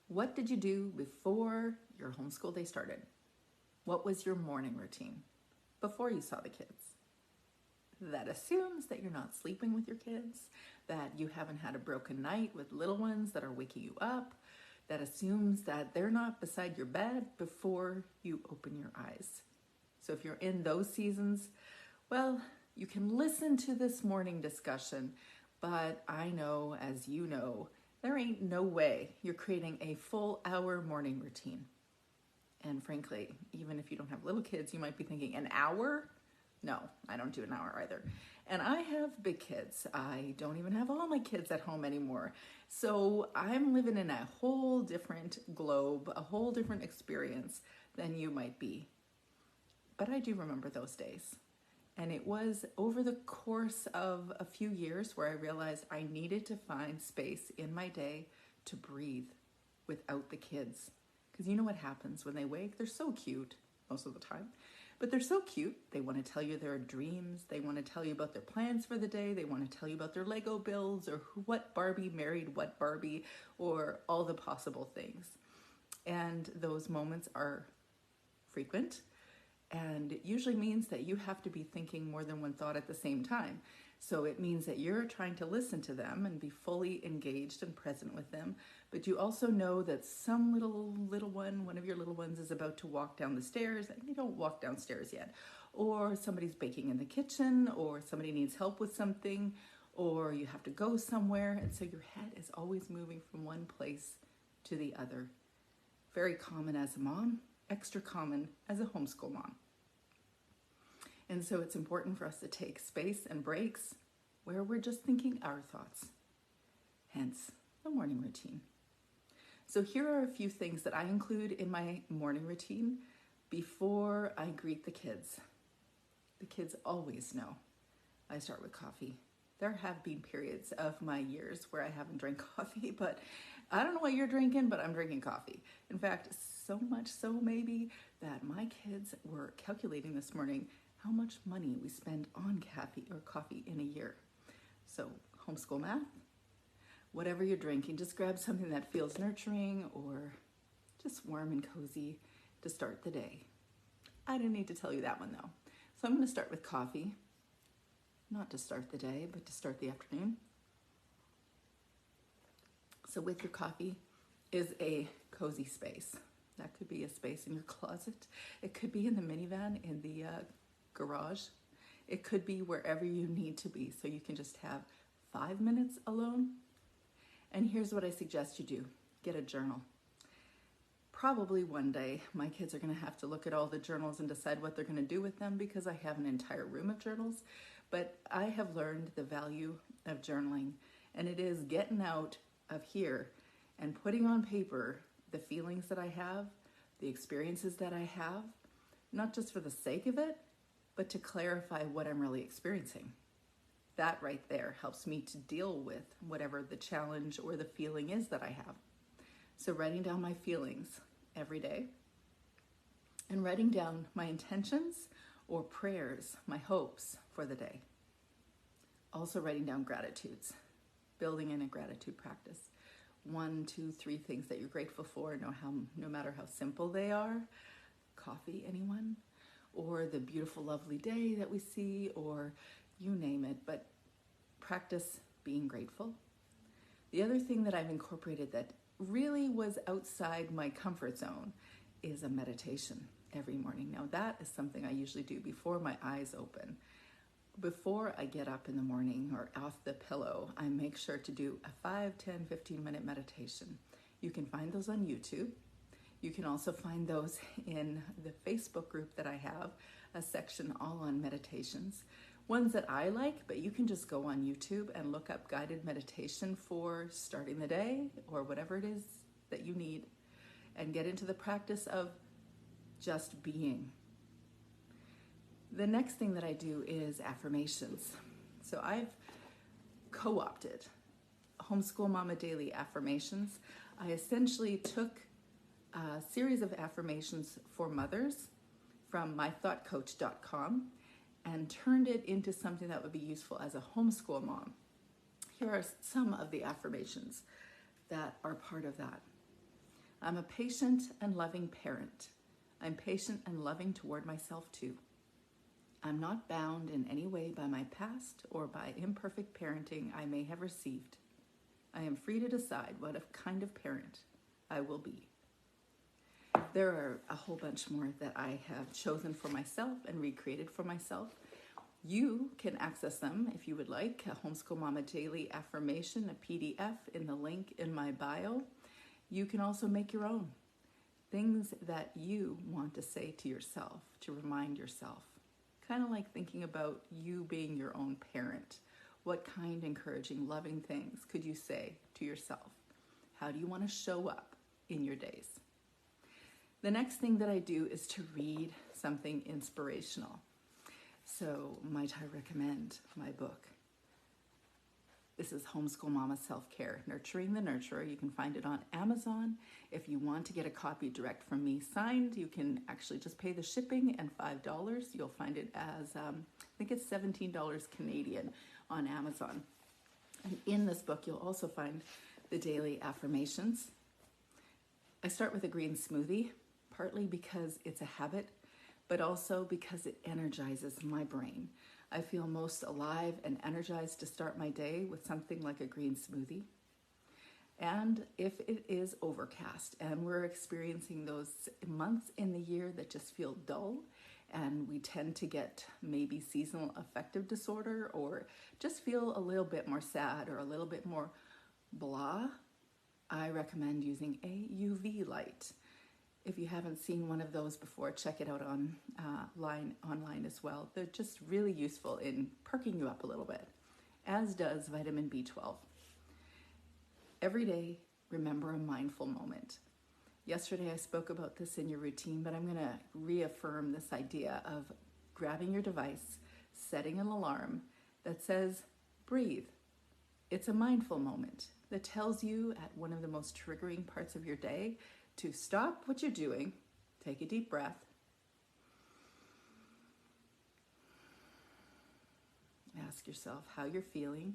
What did you do before your homeschool day started? What was your morning routine before you saw the kids? That assumes that you're not sleeping with your kids, that you haven't had a broken night with little ones that are waking you up. That assumes that they're not beside your bed before you open your eyes. So if you're in those seasons, well, you can listen to this morning discussion, but I know, as you know, there ain't no way you're creating a full hour morning routine. And frankly, even if you don't have little kids, you might be thinking, an hour? No, I don't do an hour either. And I have big kids. I don't even have all my kids at home anymore. So I'm living in a whole different globe, a whole different experience than you might be. But I do remember those days. And it was over the course of a few years where I realized I needed to find space in my day to breathe without the kids. Because you know what happens when they wake? They're so cute most of the time. But they're so cute. They want to tell you their dreams. They want to tell you about their plans for the day. They want to tell you about their Lego builds or what Barbie married what Barbie or all the possible things. And those moments are frequent. And it usually means that you have to be thinking more than one thought at the same time. So it means that you're trying to listen to them and be fully engaged and present with them. But you also know that some one of your little ones is about to walk down the stairs and you don't walk downstairs yet. Or somebody's baking in the kitchen, or somebody needs help with something, or you have to go somewhere. And so your head is always moving from one place to the other. Very common as a mom. Extra common as a homeschool mom. And so it's important for us to take space and breaks where we're just thinking our thoughts. Hence, the morning routine. So here are a few things that I include in my morning routine before I greet the kids. The kids always know I start with coffee. There have been periods of my years where I haven't drank coffee, but I don't know what you're drinking, but I'm drinking coffee. In fact, so much so maybe that my kids were calculating this morning how much money we spend on coffee in a year. So homeschool math, whatever you're drinking, just grab something that feels nurturing or just warm and cozy to start the day. I didn't need to tell you that one though. So I'm going to start with coffee, not to start the day, but to start the afternoon. So with your coffee is a cozy space. That could be a space in your closet. It could be in the minivan in the garage. It could be wherever you need to be so you can just have 5 minutes alone. And here's what I suggest you do. Get a journal. Probably one day my kids are going to have to look at all the journals and decide what they're going to do with them because I have an entire room of journals. But I have learned the value of journaling, and it is getting out of here and putting on paper the feelings that I have, the experiences that I have, not just for the sake of it, but to clarify what I'm really experiencing. That right there helps me to deal with whatever the challenge or the feeling is that I have. So writing down my feelings every day and writing down my intentions or prayers, my hopes for the day. Also writing down gratitudes, building in a gratitude practice. 1, 2, 3 things that you're grateful for, no matter how simple they are. Coffee, anyone? Or the beautiful, lovely day that we see, or you name it, but practice being grateful. The other thing that I've incorporated that really was outside my comfort zone is a meditation every morning. Now that is something I usually do before my eyes open. Before I get up in the morning or off the pillow, I make sure to do a 5, 10, 15-minute meditation. You can find those on YouTube. You can also find those in the Facebook group that I have, a section all on meditations. Ones that I like, but you can just go on YouTube and look up guided meditation for starting the day or whatever it is that you need and get into the practice of just being. The next thing that I do is affirmations. So I've co-opted Homeschool Mama Daily affirmations. I essentially took a series of affirmations for mothers from mythoughtcoach.com and turned it into something that would be useful as a homeschool mom. Here are some of the affirmations that are part of that. I'm a patient and loving parent. I'm patient and loving toward myself too. I'm not bound in any way by my past or by imperfect parenting I may have received. I am free to decide what kind of parent I will be. There are a whole bunch more that I have chosen for myself and recreated for myself. You can access them if you would like. A Homeschool Mama Daily Affirmation, a PDF in the link in my bio. You can also make your own. Things that you want to say to yourself, to remind yourself. Kind of like thinking about you being your own parent. What kind, encouraging, loving things could you say to yourself? How do you want to show up in your days? The next thing that I do is to read something inspirational. So might I recommend my book? This is Homeschool Mama Self-Care, Nurturing the Nurturer. You can find it on Amazon. If you want to get a copy direct from me signed, you can actually just pay the shipping and $5. You'll find it as, I think it's $17 Canadian on Amazon. And in this book, you'll also find the daily affirmations. I start with a green smoothie, partly because it's a habit, but also because it energizes my brain. I feel most alive and energized to start my day with something like a green smoothie. And if it is overcast and we're experiencing those months in the year that just feel dull, and we tend to get maybe seasonal affective disorder or just feel a little bit more sad or a little bit more blah, I recommend using a UV light. If you haven't seen one of those before, check it out online as well. They're just really useful in perking you up a little bit, as does vitamin B12. Every day, remember a mindful moment. Yesterday I spoke about this in your routine, but I'm going to reaffirm this idea of grabbing your device, setting an alarm that says, breathe. It's a mindful moment that tells you at one of the most triggering parts of your day to stop what you're doing, take a deep breath, ask yourself how you're feeling,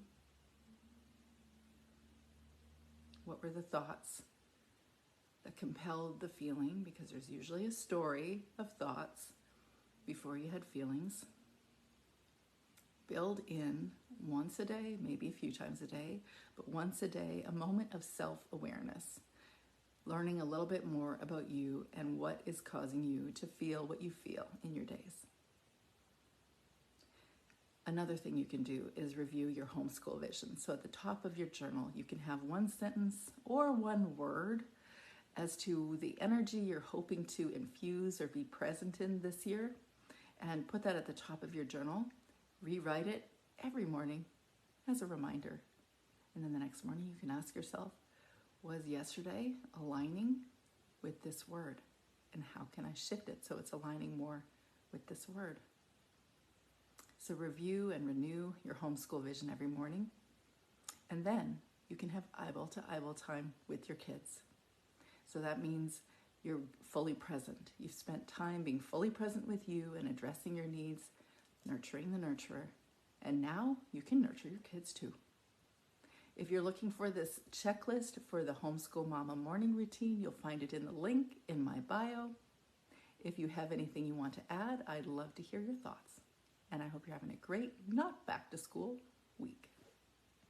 what were the thoughts that compelled the feeling, because there's usually a story of thoughts before you had feelings. Build in once a day, maybe a few times a day, but once a day, a moment of self-awareness. Learning a little bit more about you and what is causing you to feel what you feel in your days. Another thing you can do is review your homeschool vision. So at the top of your journal, you can have one sentence or one word as to the energy you're hoping to infuse or be present in this year, and put that at the top of your journal. Rewrite it every morning as a reminder. And then the next morning you can ask yourself, was yesterday aligning with this word? And how can I shift it so it's aligning more with this word? So review and renew your homeschool vision every morning. And then you can have eyeball-to-eyeball time with your kids. So that means you're fully present. You've spent time being fully present with you and addressing your needs, nurturing the nurturer. And now you can nurture your kids too. If you're looking for this checklist for the Homeschool Mama morning routine, you'll find it in the link in my bio. If you have anything you want to add, I'd love to hear your thoughts. And I hope you're having a great, not back to school, week.